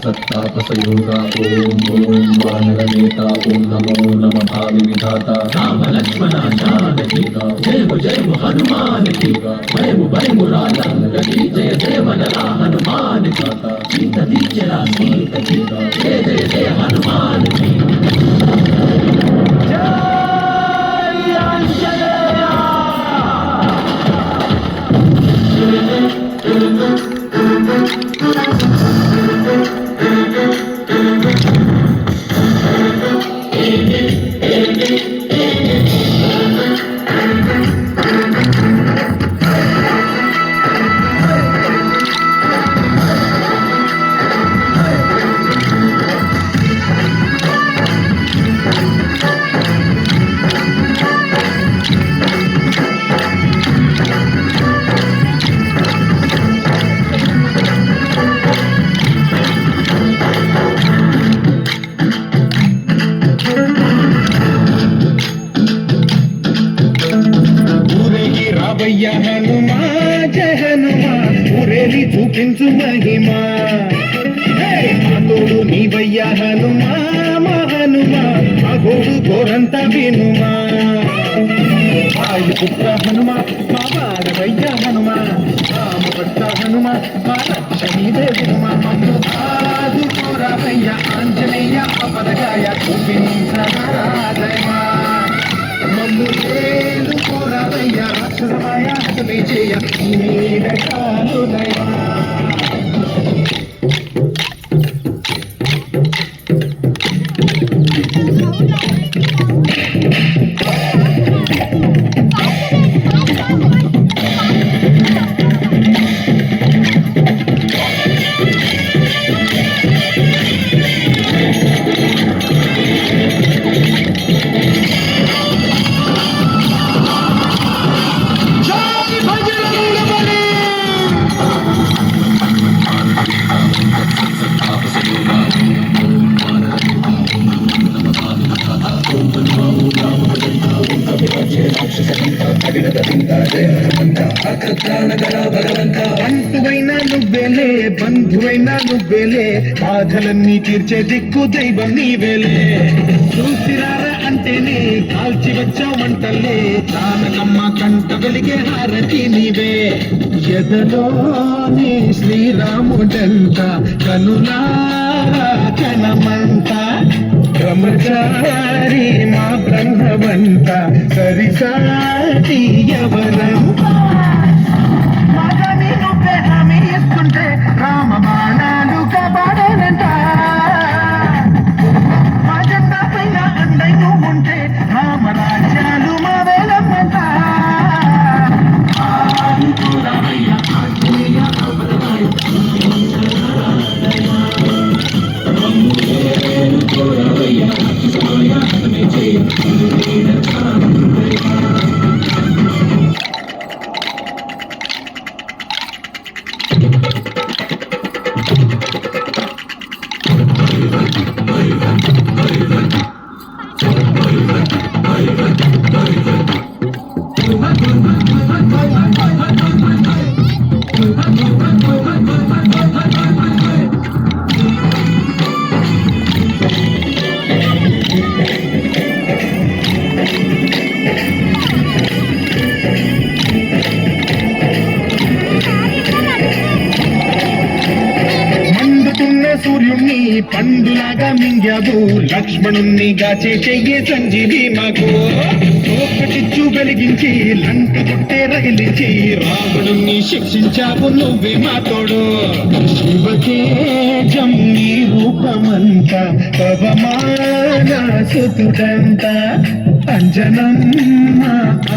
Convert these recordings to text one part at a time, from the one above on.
सत्तापसयोगा ओम वानरनेता ओम नमो नमः भावी विधाता राम लक्ष्मण जानकी जय हनुमान की भय राजा की जय मनरा हनुमान दाता सीता दीक्षरा सीता की जय हनुमान की हनुमा जय हनुमा ఊరేలి చూపించు మహిమా తోడు నీవయ్యా హనుమా మా హనుమా మా గోడు గోరంత వినుమా వాయుపుత్ర హనుమా మా వాడవయ్యా హనుమా రామభక్త హనుమా మా రక్షణీదే వినుమా మమ్ము ఆదుకోరావయ్యా ఆంజనేయ అపదగాయ చూపించరాజయమా మమ్ము ఏలుకోరావయ్యా రాక్షసమాయ విజయ నీడకాలుదయా అంటువైనా నువ్వేలే బంధువైనా నువ్వేలే బాధలన్నీ తీర్చే దిక్కు దైవం నీవేలే చూసిరారా అంటేనే కాల్చి వచ్చామంటలే చాలకమ్మ కంట వెలిగే హారతి నీవే ఎదలోని శ్రీరాముడంట కనులారా కనమంట బ్రహ్మచారి మా బ్రహ్మవంత సరిసాటి ఎవరంత రామ బాణాలు కాపాడేనంట మా జెండా పైన అండై నువ్వు ఉంటే రామరాజ్యాలు మా వేలమ్మంట సూర్యుణ్ణి పండులాగా మింగావు లక్ష్మణుణ్ణి గాచే చెయ్యే సంజీవి మాకు తోకటిచ్చు వెలిగించి లంక పుట్టే రగిలించి రావణుణ్ణి శిక్షించావు నువ్వే మా తోడు శివతేజం నీ రూపమంత పవమాన సుతుడంత అంజనమ్మ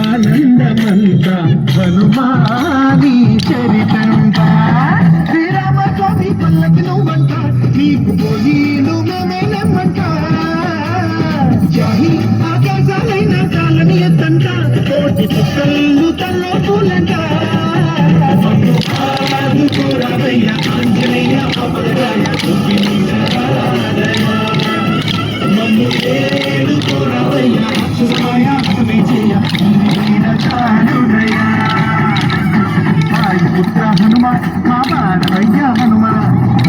ఆనందమంత హనుమాని చరితంత శ్రీరామస్వామి పల్లకి నువ్వంట నీకు పోయిలు మేమేనమ్మంట జాహి ఆకాశాలైన కాలని ఎత్తంట కోటి చుక్కలు తల్లో పూలంట ఆదుకోరావయ్య ఆంజనేయ అపదగాయ మమ్ము ఏడుకోరావయ్య అక్షరమాయ విజయ నీడచాలుడయ వాయుపుత్ర హనుమ మా బాడవయ్య హనుమ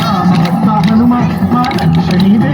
రామభక్త హనుమ మీద